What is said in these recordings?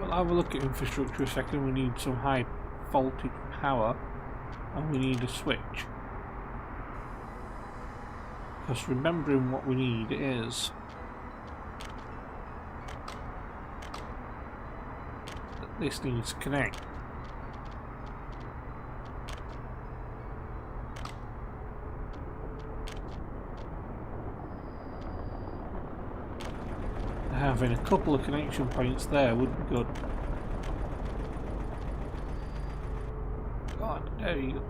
we'll have a look at infrastructure a second. We need some high voltage power and we need a switch. Because remembering what we need is that this needs to connect. Having a couple of connection points there would be good. God, there you go.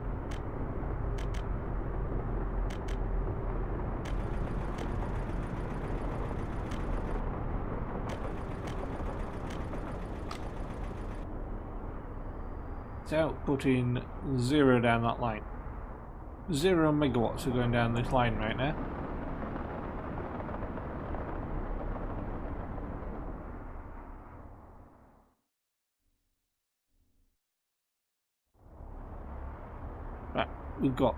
It's outputting 0 down that line. 0 megawatts are going down this line right now. Right, we've got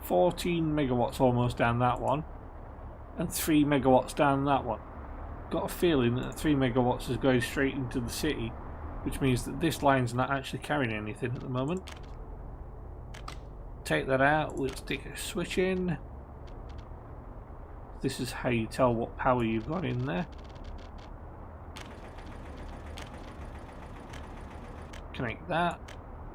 14 megawatts almost down that one, and 3 megawatts down that one. Got a feeling that 3 megawatts is going straight into the city, which means that this line's not actually carrying anything at the moment. Take that out, let's stick a switch in. This is how you tell what power you've got in there. Connect that,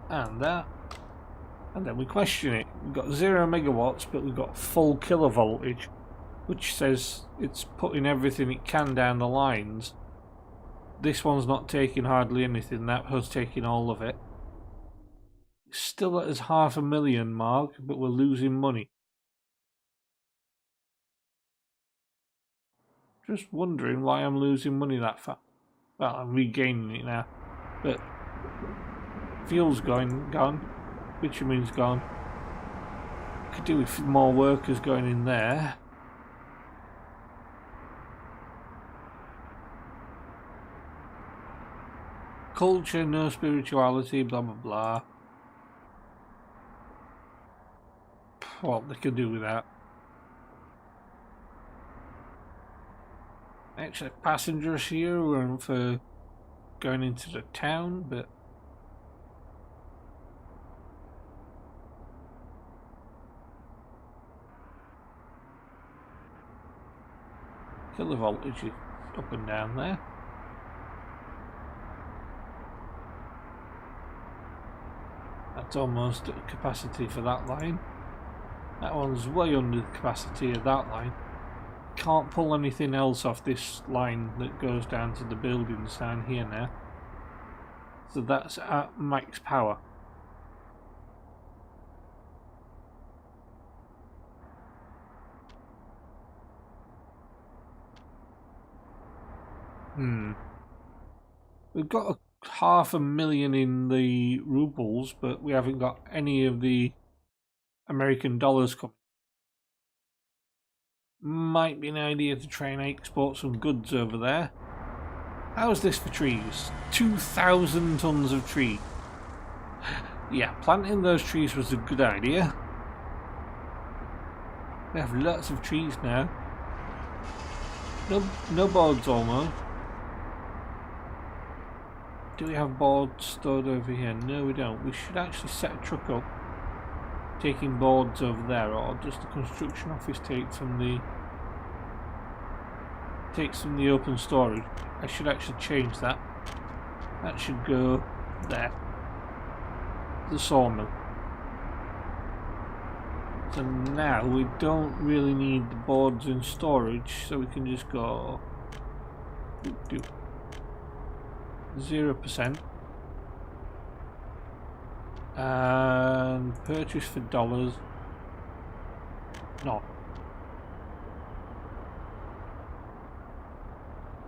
and then we question it. We've got 0 megawatts, but we've got full kilovoltage, which says it's putting everything it can down the lines. This one's not taking hardly anything, that one's taking all of it. Still at his 500,000 mark, but we're losing money. Just wondering why I'm losing money that fast. Well, I'm regaining it now, but fuel's gone, bitumen's gone. Could do with more workers going in there. Culture, no spirituality, blah blah blah. What they could do with that. Actually, passengers here were for going into the town, but kilovoltage is up and down there. That's almost at capacity for that line. That one's way under the capacity of that line. Can't pull anything else off this line that goes down to the buildings down here now. So that's at max power. We've got 500,000 in the rubles, but we haven't got any of the American dollars coming. Might be an idea to try and export some goods over there. How's this for trees? 2,000 tons of tree. Yeah, planting those trees was a good idea. We have lots of trees now. No boards almost. Do we have boards stored over here? No, we don't. We should actually set a truck up taking boards over there, or does the construction office take from the open storage? I should actually change that. That should go there. The sawmill. So now we don't really need the boards in storage, so we can just go 0% and purchase for dollars. No.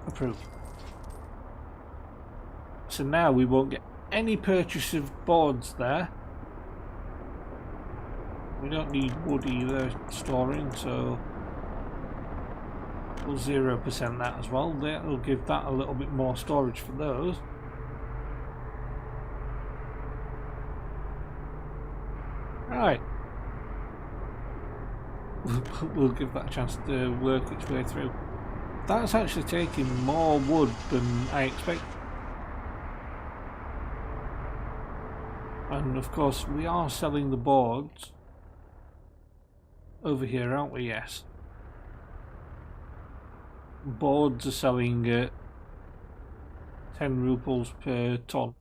Approved. So now we won't get any purchase of boards there. We don't need wood either storing, so we'll 0% that as well. That'll give that a little bit more storage for those. Right. We'll give that a chance to work its way through. That's actually taking more wood than I expected. And of course we are selling the boards over here, aren't we? Yes. Boards are selling at 10 rubles per ton.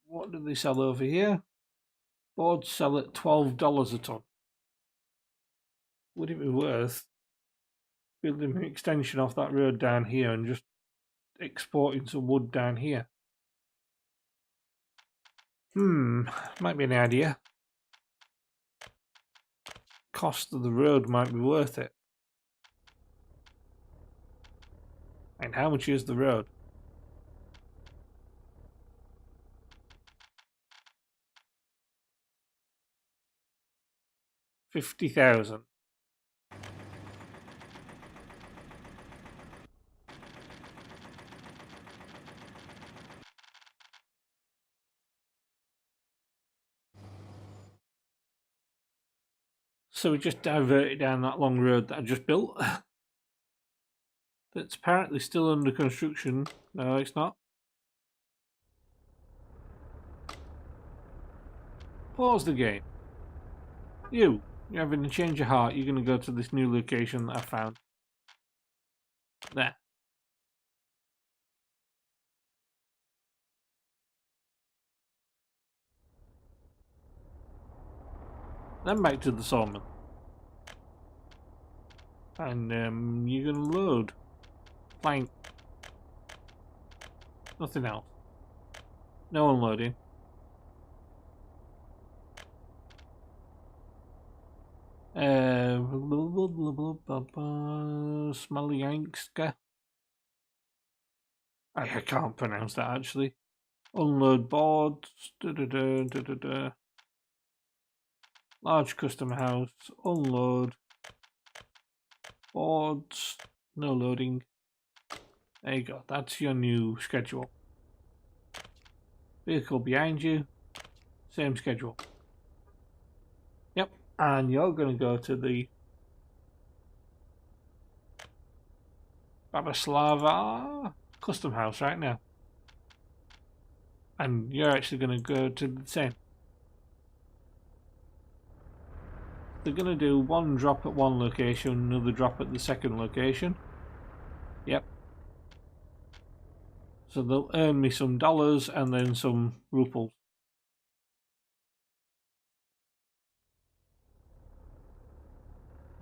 What do they sell over here? Boards sell at $12 a ton. Would it be worth building an extension off that road down here and just exporting some wood down here? Might be an idea. Cost of the road might be worth it. And how much is the road? $50,000. So we just diverted down that long road that I just built. That's apparently still under construction. No, it's not. Pause the game. You're having a change of heart. You're going to go to this new location that I found. There. Then back to the sawmill. And you're going to load. Plank. Nothing else. No unloading. Smelly Yankska. I can't pronounce that actually. Unload boards. Large custom house. Unload. Boards. No loading. There you go. That's your new schedule. Vehicle behind you. Same schedule. Yep. And you're going to go to the Babaslava custom house right now. And you're actually going to go to the same. They're going to do one drop at one location, another drop at the second location. Yep. So they'll earn me some dollars and then some rubles.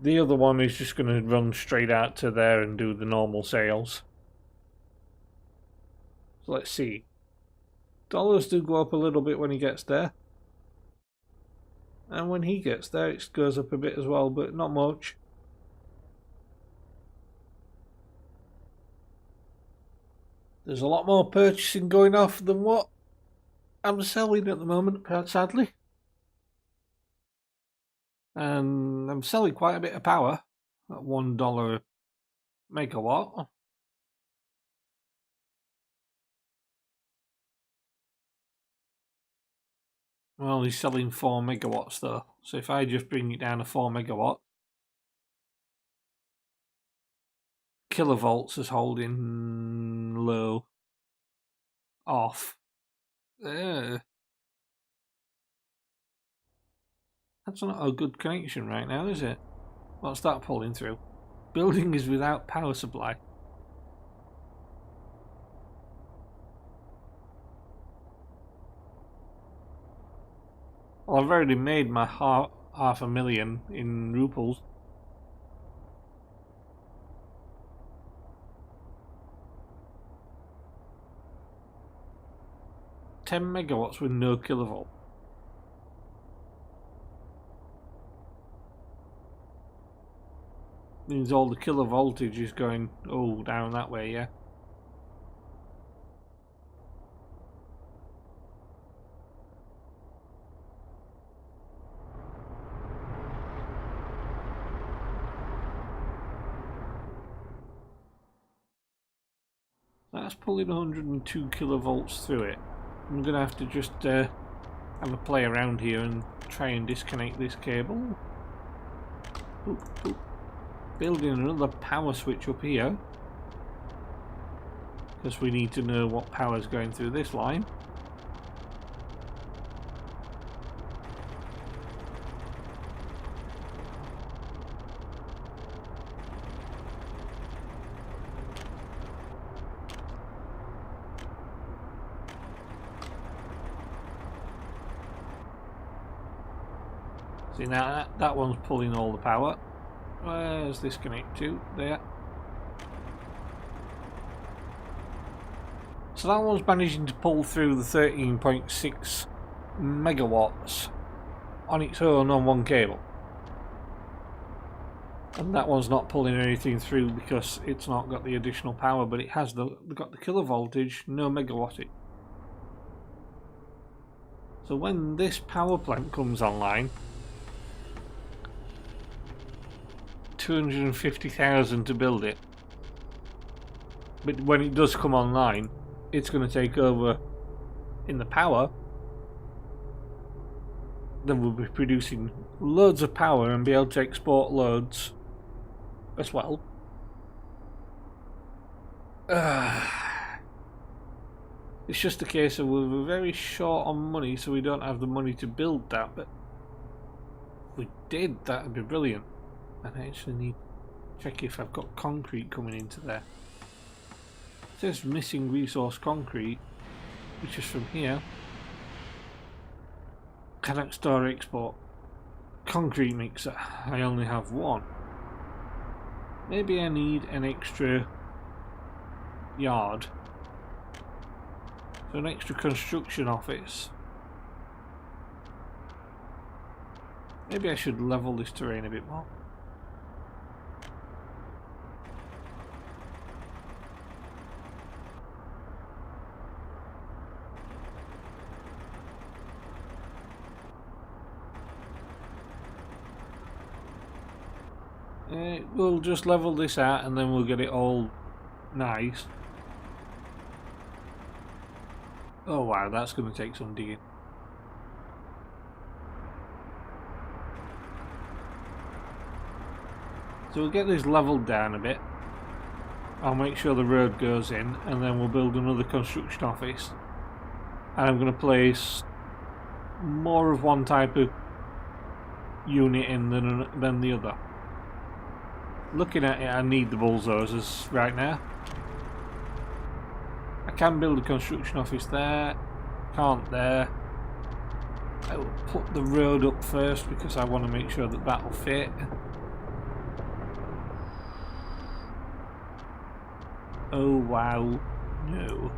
The other one is just going to run straight out to there and do the normal sales. So let's see. Dollars do go up a little bit when he gets there. And when he gets there, it goes up a bit as well, but not much. There's a lot more purchasing going off than what I'm selling at the moment, sadly. And I'm selling quite a bit of power at $1 megawatt. Well, he's selling 4 megawatts though, so if I just bring it down to 4 megawatt, kilovolts is holding low, off. That's not a good connection right now, is it? What's that pulling through? Building is without power supply. Well, I've already made my half a million in rubles. $10 megawatts with no kilovolt. Means all the kilovoltage is going down that way, yeah. That's pulling 102 kilovolts through it. I'm gonna have to just have a play around here and try and disconnect this cable. Oop, oop. building another power switch up here, because we need to know what power is going through this line. See, now that one's pulling all the power. Where's this connect to? There. So that one's managing to pull through the 13.6 megawatts on its own on one cable. And that one's not pulling anything through because it's not got the additional power, but it has got the kilovoltage, no megawattage. So when this power plant comes online, 250,000 to build it, but when it does come online, it's going to take over in the power. Then we'll be producing loads of power and be able to export loads as well. It's just a case of we're very short on money, so we don't have the money to build that, but if we did, that would be brilliant. And I actually need to check if I've got concrete coming into there. It says missing resource concrete, which is from here. Cannot store export. Concrete mixer. I only have one. Maybe I need an extra yard. So an extra construction office. Maybe I should level this terrain a bit more. We'll just level this out and then we'll get it all nice. Oh wow, that's going to take some digging. So we'll get this leveled down a bit. I'll make sure the road goes in and then we'll build another construction office. And I'm going to place more of one type of unit in than the other. Looking at it, I need the bulldozers right now. I can build a construction office there, can't there. I will put the road up first because I want to make sure that that will fit. Oh wow, no.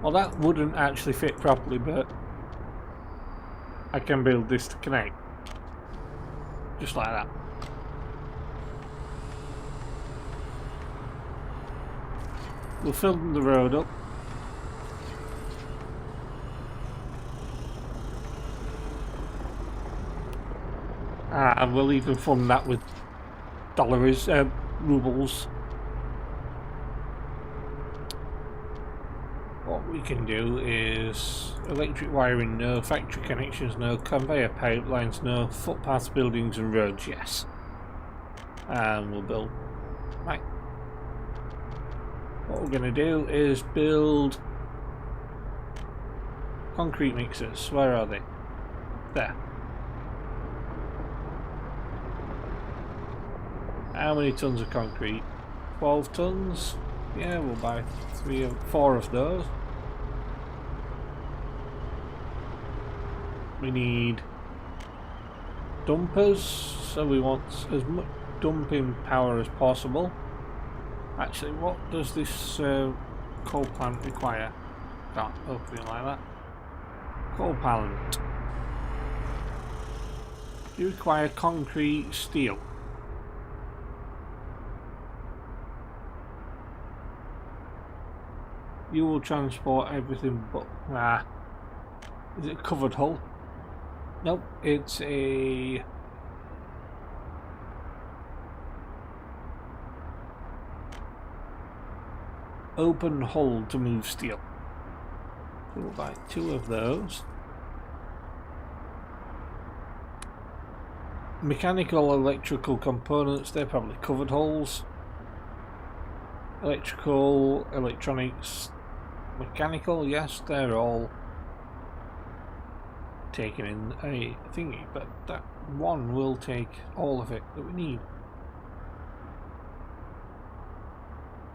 Well, that wouldn't actually fit properly, but I can build this to connect. Just like that. We'll fill the road up. And we'll even fund that with rubles. What we can do is electric wiring, no, factory connections, no, conveyor pipelines, no, footpaths, buildings and roads, yes. And we'll build. Right. What we're going to do is build concrete mixers. Where are they? There. How many tons of concrete? 12 tons? Yeah, we'll buy 4 of those. We need dumpers, so we want as much dumping power as possible. Actually, what does this coal plant require? Can't open it like that. Coal plant. You require concrete, steel. You will transport everything but... is it a covered hull? Nope, it's a... open hull to move steel. We'll buy 2 of those. Mechanical, electrical components, they're probably covered holes. Electrical, electronics, mechanical, yes, they're all taken in a thingy, but that one will take all of it that we need.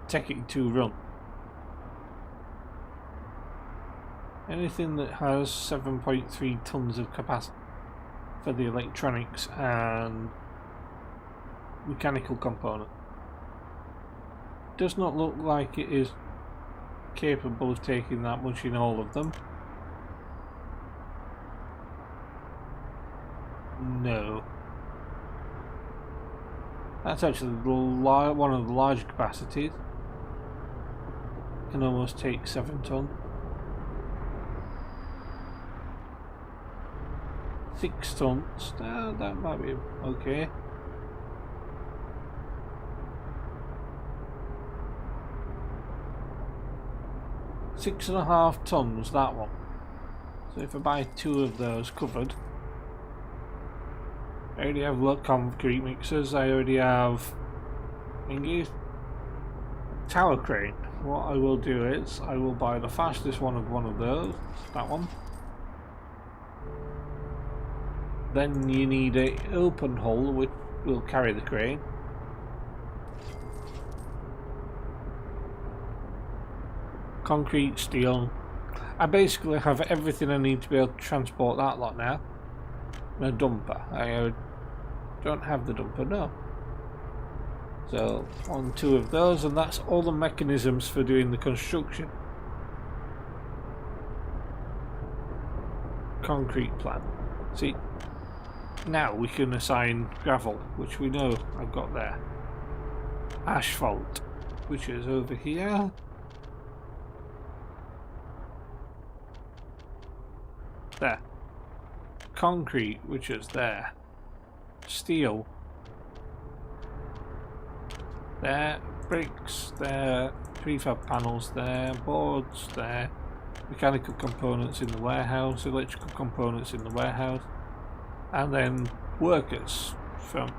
Take it to run. Anything that has 7.3 tons of capacity for the electronics and mechanical component. Does not look like it is capable of taking that much in all of them. No. That's actually one of the larger capacities. Can almost take 7 ton. 6 tons. That might be okay. Six and a half tons, that one. So if I buy 2 of those covered, I already have concrete mixers, I already have thingies. Tower crane. What I will do is I will buy the fastest one of those, that one. Then you need an open hull which will carry the crane. Concrete, steel. I basically have everything I need to be able to transport that lot now. And a dumper. I don't have the dumper, no. So, 1, 2 of those, and that's all the mechanisms for doing the construction. Concrete plant. See, now we can assign gravel, which we know I've got there. Asphalt, which is over here. There. Concrete, which is there. Steel. There. Bricks there. Prefab panels there. Boards there. Mechanical components in the warehouse. Electrical components in the warehouse. And then workers from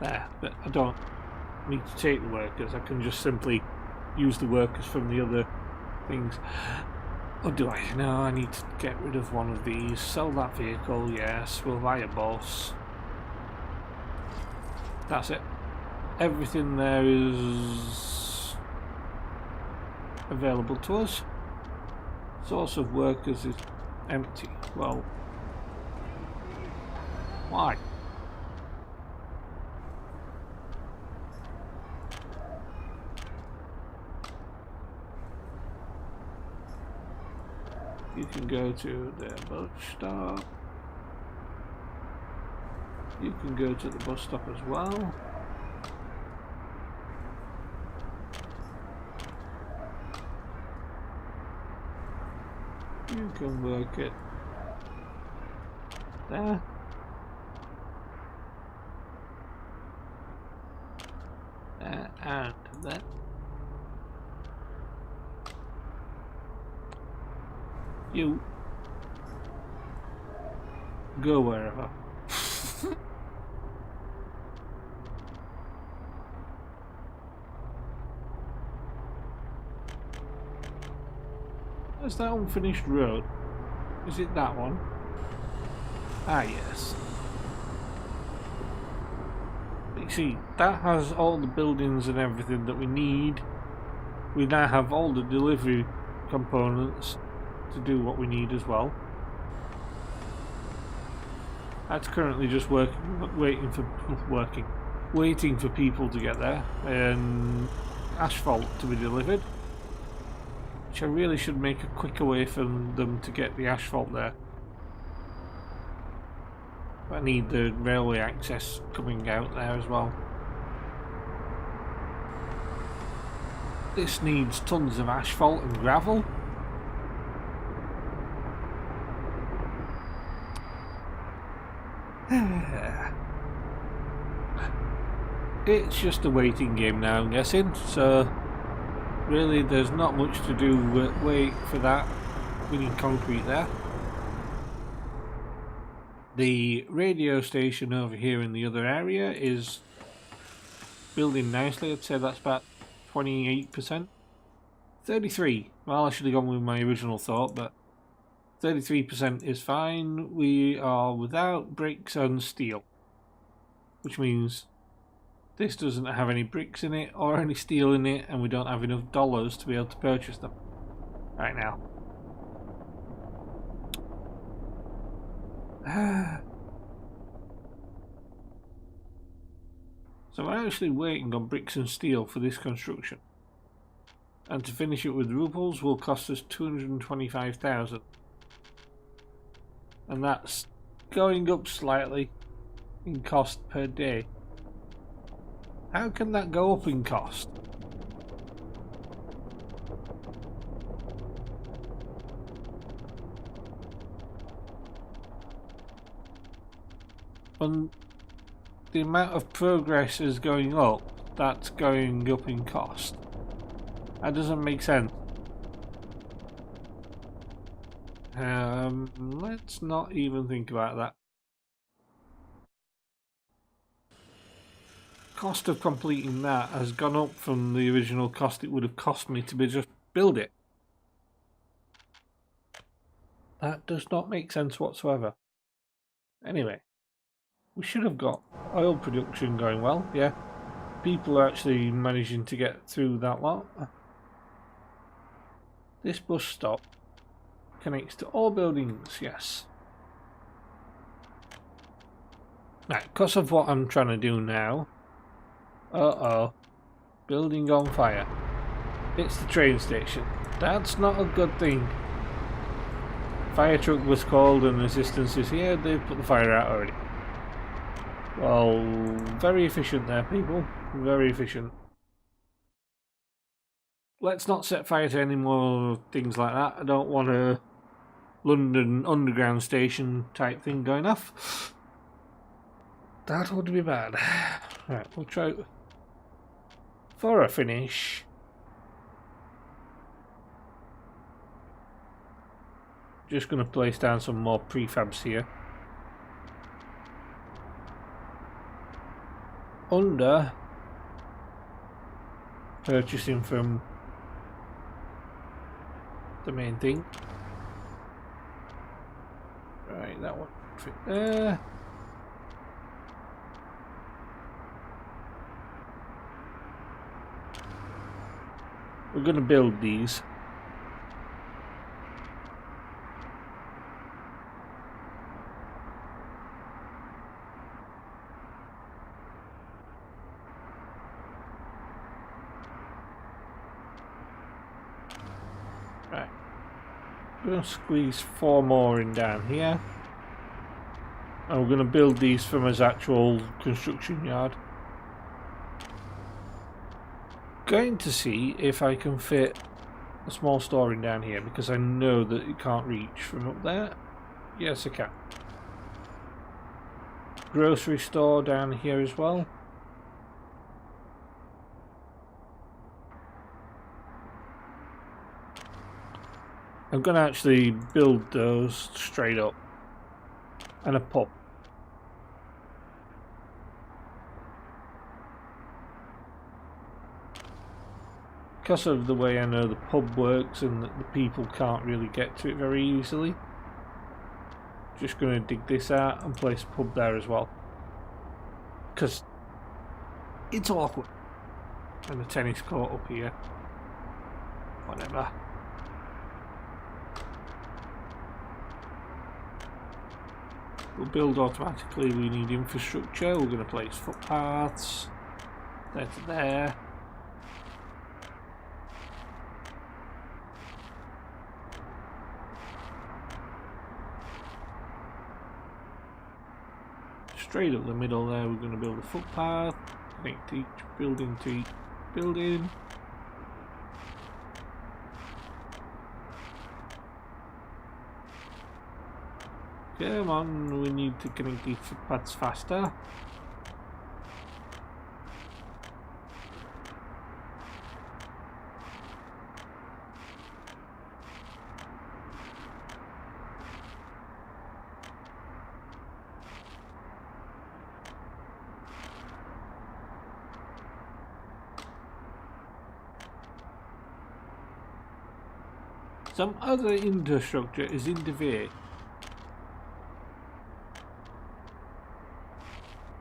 there. But I don't need to take the workers. I can just simply use the workers from the other things. Or do I? No, I need to get rid of one of these. Sell that vehicle, yes. We'll buy a bus. That's it. Everything there is available to us. Source of workers is empty. Well, why? You can go to the bus stop. You can go to the bus stop as well. You can work it there. There and there. You go wherever. Where's that unfinished road? Is it that one? Ah, yes. You see, that has all the buildings and everything that we need. We now have all the delivery components to do what we need as well. That's currently just waiting for people to get there, and asphalt to be delivered, which I really should make a quicker way for them to get the asphalt there. I need the railway access coming out there as well. This needs tons of asphalt and gravel. It's just a waiting game now, I'm guessing, so Really, there's not much to do. Wait for that. We need concrete there. The radio station over here in the other area is building nicely. I'd say that's about 28%. 33. Well, I should have gone with my original thought, but 33% is fine. We are without bricks and steel, which means this doesn't have any bricks in it or any steel in it, and we don't have enough dollars to be able to purchase them right now. So I'm actually waiting on bricks and steel for this construction. And to finish it with rubles will cost us 225,000. And that's going up slightly in cost per day. How can that go up in cost? When the amount of progress is going up, that's going up in cost. That doesn't make sense. Let's not even think about that. Cost of completing that has gone up from the original cost it would have cost me to just build it. That does not make sense whatsoever. Anyway, we should have got oil production going well, yeah. People are actually managing to get through that lot. This bus stop connects to all buildings, yes. Now, because of what I'm trying to do now, building on fire. It's the train station. That's not a good thing. Fire truck was called and assistance is here. They've put the fire out already. Well, very efficient there, people. Very efficient. Let's not set fire to any more things like that. I don't want a London Underground station type thing going off. That would be bad. Right, we'll try for a finish. Just going to place down some more prefabs here. Under purchasing from the main thing. Right, that one fit there. We're going to build these. Right. We're going to squeeze 4 more in down here. And we're going to build these from his actual construction yard. Going to see if I can fit a small store in down here, because I know that it can't reach from up there. Yes, I can. Grocery store down here as well. I'm going to actually build those straight up. And a pub. Because of the way I know the pub works and that the people can't really get to it very easily, just going to dig this out and place a pub there as well. Because it's awkward. And the tennis court up here. Whatever. We'll build automatically. We need infrastructure. We're going to place footpaths. There to there. Straight up the middle there, we're going to build a footpath, connect each building to each building. Come on, we need to connect these footpaths faster. Some other infrastructure is in the way.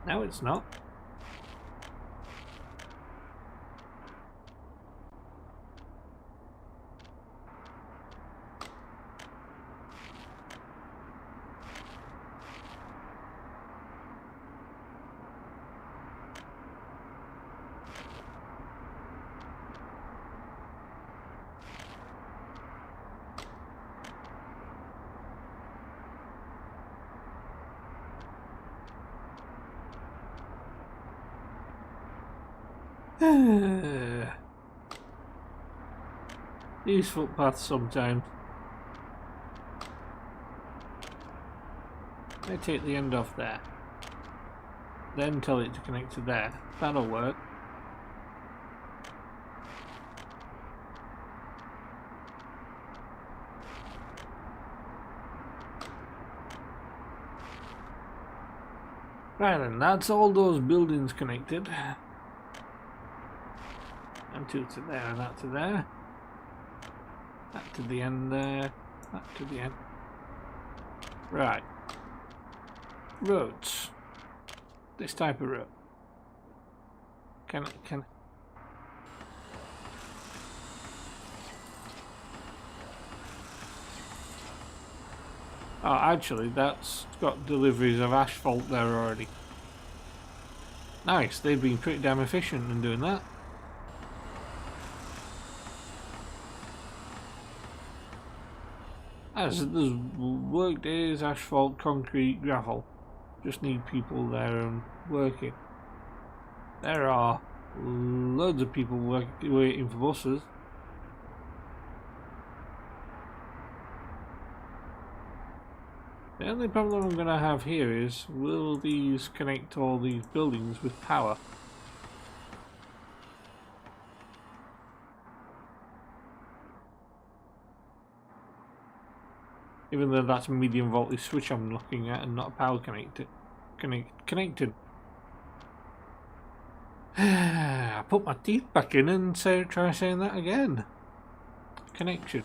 No, it's not. These footpaths sometimes. I take the end off there. Then tell it to connect to there. That'll work. Right then, that's all those buildings connected. And two to there and that to there. That to the end there. That to the end. Right. Roads. This type of road. Can oh, actually, that's got deliveries of asphalt there already. Nice, they've been pretty damn efficient in doing that. As there's work days, asphalt, concrete, gravel. Just need people there and working. There are loads of people waiting for buses. The only problem I'm going to have here is, will these connect all these buildings with power? Even though that's a medium voltage switch I'm looking at and not a power connected. I put my teeth back in and try saying that again. Connection.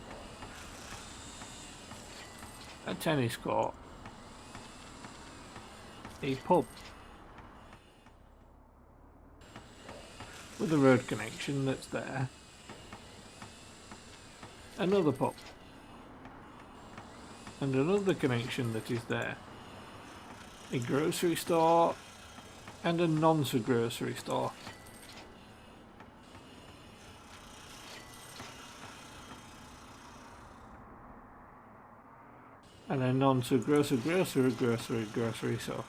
A tennis court. A pub. With a road connection that's there. Another pub. And another connection that is there. A grocery store and a non-grocery store. And a grocery store.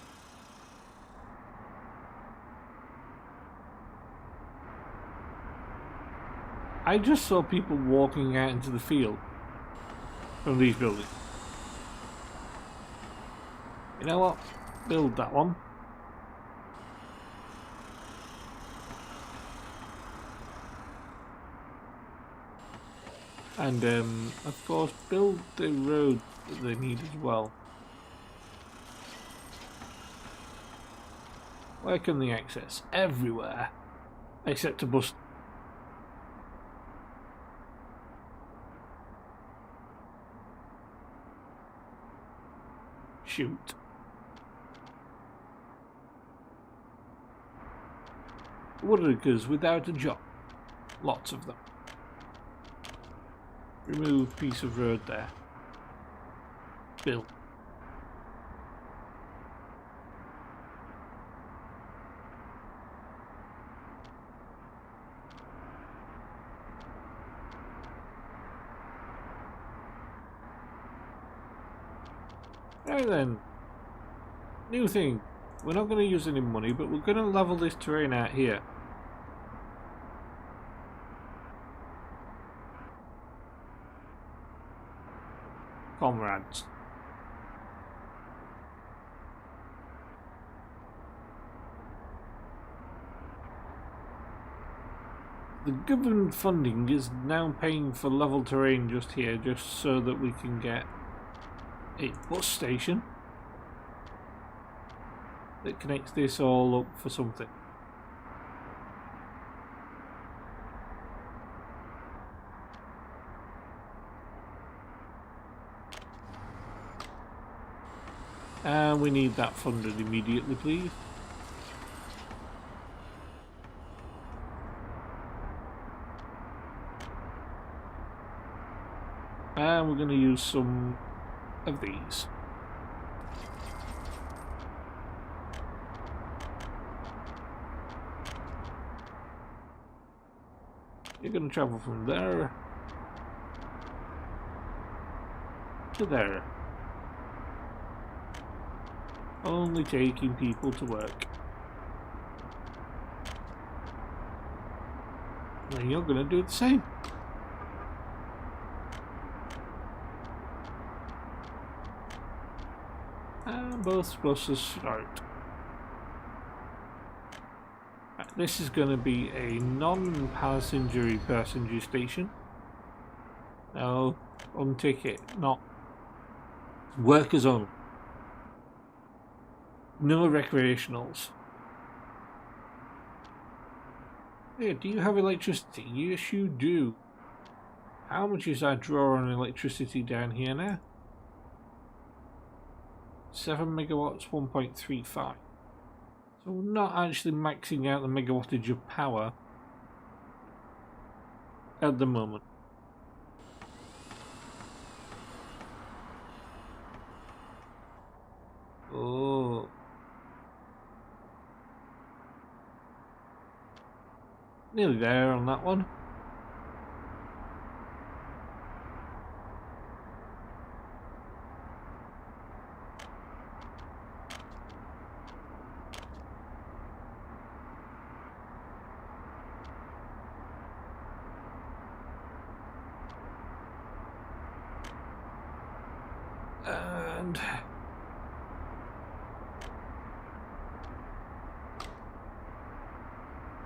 I just saw people walking out into the field from these buildings. You know what? Build that one. And of course build the road that they need as well. Where can they access? Everywhere. Except a bus. Shoot. Woodworkers without a job. Lots of them. Remove piece of road there. Build. Right then. New thing. We're not going to use any money, but we're going to level this terrain out here. Comrades. The government funding is now paying for level terrain just here, just so that we can get a bus station that connects this all up for something. And we need that funded immediately, please. And we're going to use some of these. You're going to travel from there to there. Only taking people to work. And you're going to do the same. And both buses start. This is going to be a non-passenger station. No, on ticket, not workers only. No recreationals. Yeah, do you have electricity? Yes, you do. How much is our draw on electricity down here now? 7 megawatts, 1.35. So we're not actually maxing out the megawattage of power at the moment. Oh. Nearly there on that one. And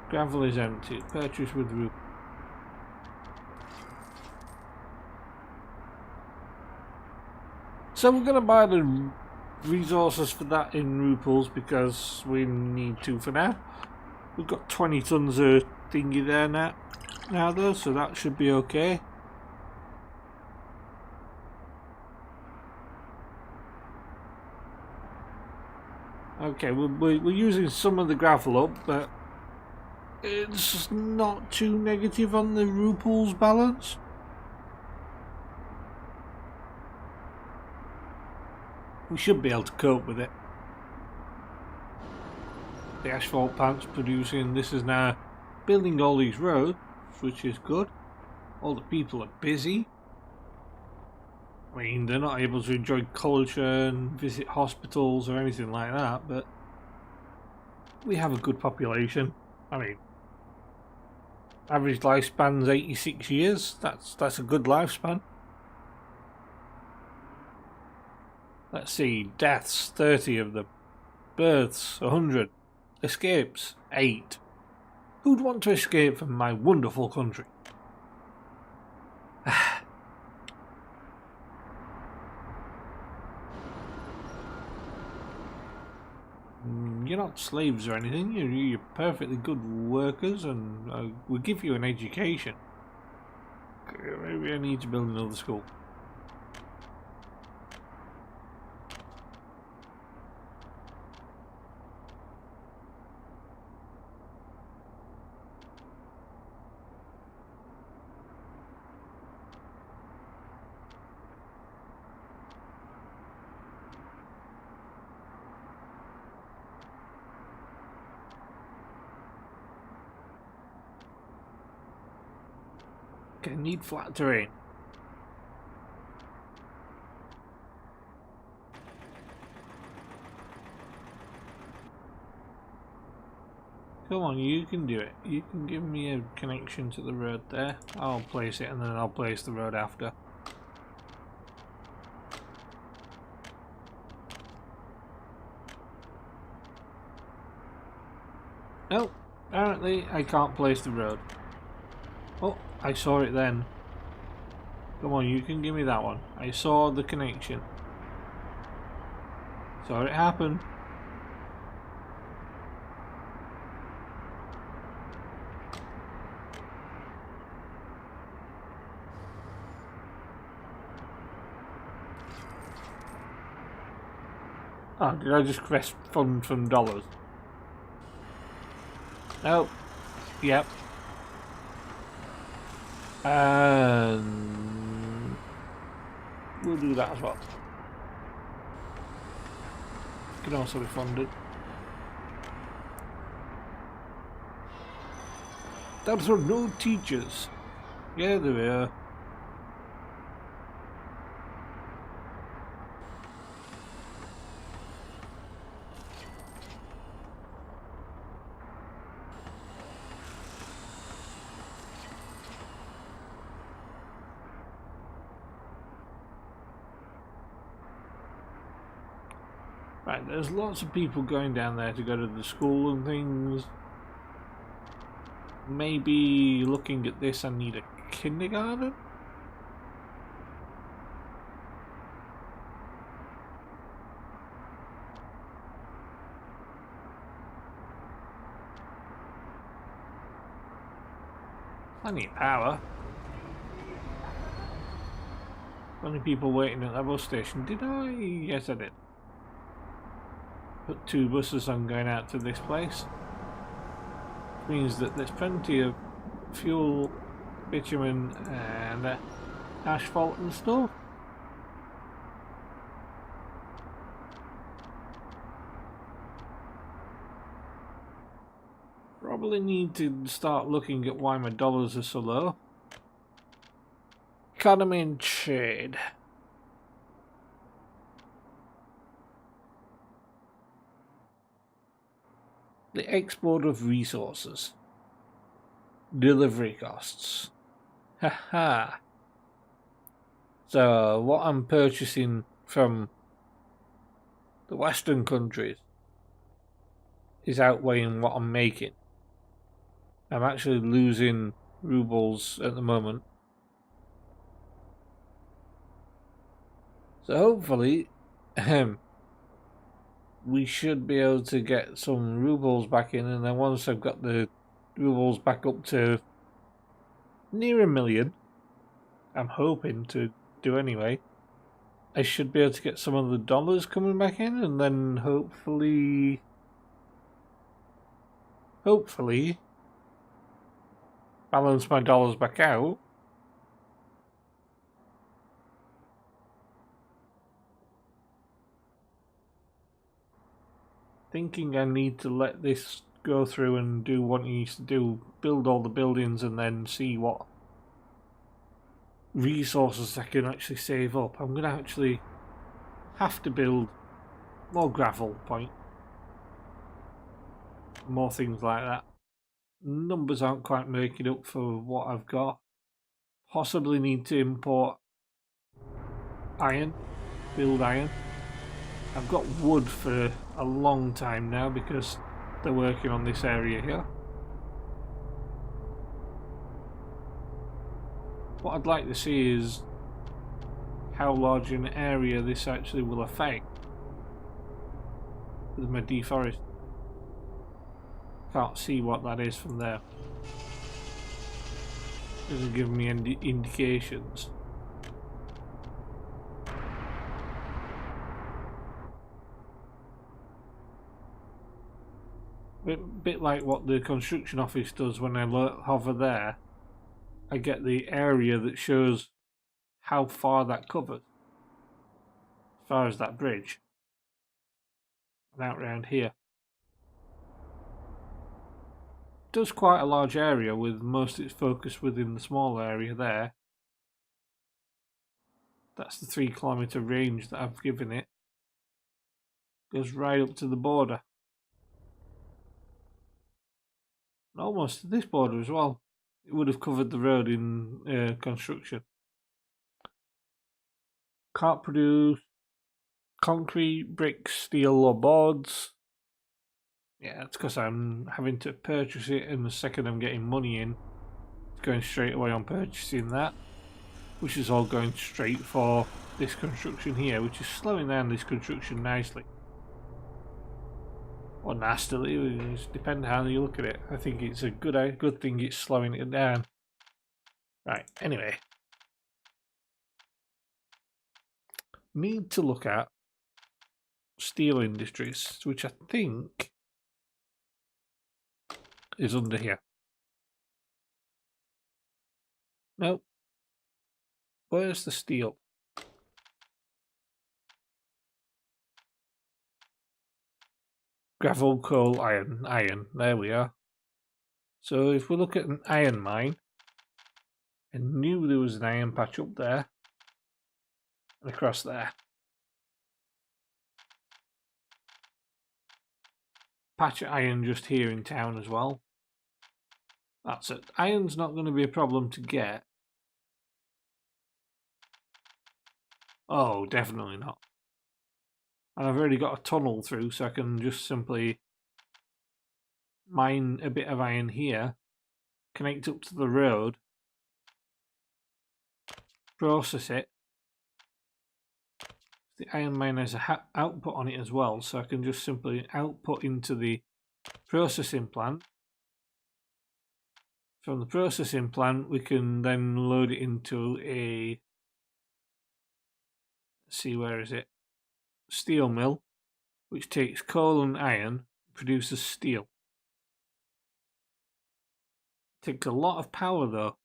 gravel is empty. Purchase with roof. So we're going to buy the resources for that in ruples because we need to for now. We've got 20 tons of thingy there now though, so that should be okay. Okay, we're using some of the gravel up, but it's not too negative on the ruples balance. We should be able to cope with it. The asphalt plant's producing. This is now building all these roads, which is good. All the people are busy. I mean, they're not able to enjoy culture and visit hospitals or anything like that, but we have a good population. I mean, average lifespan's 86 years. That's a good lifespan. Let's see, deaths 30 of them, births 100, escapes 8. Who'd want to escape from my wonderful country? You're not slaves or anything, you're perfectly good workers, and we'll give you an education. Maybe I need to build another school. Okay, need flat terrain. Come on, you can do it. You can give me a connection to the road there. I'll place it and then I'll place the road after. No, apparently I can't place the road. Oh, I saw it then. Come on, you can give me that one. I saw the connection. Saw it happen. Oh, did I just request fund from dollars? Nope. Yep. And we'll do that as well. Can also be funded. There are no teachers. Yeah, there are. Right, there's lots of people going down there to go to the school and things. Maybe looking at this, I need a kindergarten? Plenty of power. Only people waiting at that bus station. Did I? Yes, I did. Put 2 buses on going out to this place. Which means that there's plenty of fuel, bitumen, and asphalt and stuff. Probably need to start looking at why my dollars are so low. Economy and trade. The export of resources. Delivery costs. Haha. So what I'm purchasing from the Western countries is outweighing what I'm making. I'm actually losing rubles at the moment. So hopefully we should be able to get some rubles back in, and then once I've got the rubles back up to near 1 million, I'm hoping to do anyway, I should be able to get some of the dollars coming back in, and then hopefully balance my dollars back out. Thinking I need to let this go through and do what it needs to do, build all the buildings and then see what resources I can actually save up. I'm going to actually have to build more gravel point, more things like that. Numbers aren't quite making up for what I've got. Possibly need to import iron, build iron. I've got wood for a long time now because they're working on this area here. What I'd like to see is how large an area this actually will affect with my deforest. Can't see what that is from there. Doesn't give me any indications. Bit like what the construction office does when I hover there. I get the area that shows how far that covers, as far as that bridge, and out round here. It does quite a large area with most of its focus within the small area there. That's the 3-kilometre range that I've given it. Goes right up to the border. And almost to this border as well. It would have covered the road in construction. Can't produce concrete, bricks, steel or boards. Yeah, it's because I'm having to purchase it, and the second I'm getting money in, it's going straight away on purchasing that, which is all going straight for this construction here, which is slowing down this construction nicely. Or nastily, it depends how you look at it. I think it's a good thing it's slowing it down. Right, anyway. Need to look at steel industries, which I think is under here. Nope. Where's the steel? Gravel, coal, iron. Iron. There we are. So if we look at an iron mine, I knew there was an iron patch up there and across there. Patch of iron just here in town as well. That's it. Iron's not going to be a problem to get. Oh, definitely not. And I've already got a tunnel through, so I can just simply mine a bit of iron here, connect up to the road, process it. The iron mine has an output on it as well, so I can just simply output into the processing plant. From the processing plant, we can then load it into a, let's see, where is it? Steel mill, which takes coal and iron, produces steel. Takes a lot of power though.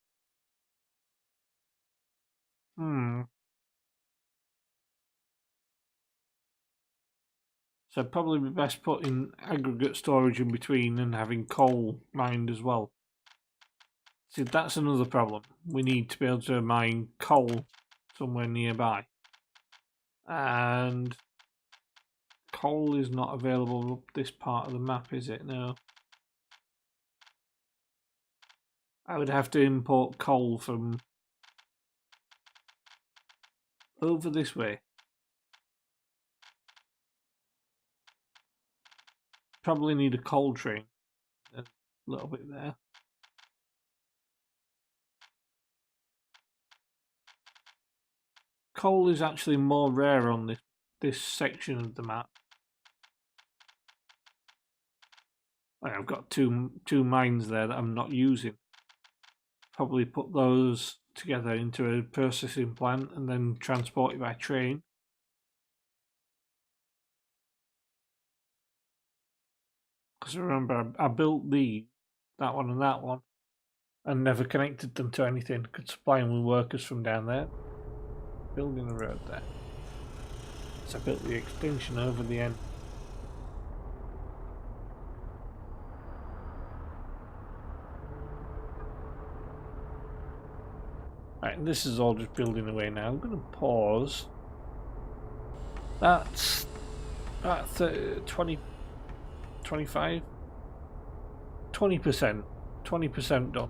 So probably be best putting aggregate storage in between and having coal mined as well. See, that's another problem. We need to be able to mine coal somewhere nearby. And coal is not available up this part of the map, is it? No. I would have to import coal from over this way. Probably need a coal train. A little bit there. Coal is actually more rare on this section of the map. I've got two mines there that I'm not using. Probably put those together into a processing plant and then transport it by train. Because remember, I built that one and that one, and never connected them to anything. Could supply them with workers from down there. Building a road there. So I built the extension over the end. Right, and this is all just building away now. I'm going to pause. That's 20, 25, 20% done.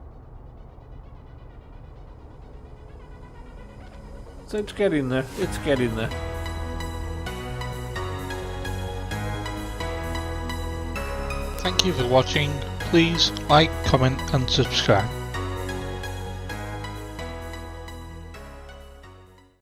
So it's getting there. It's getting there. Thank you for watching. Please like, comment and subscribe.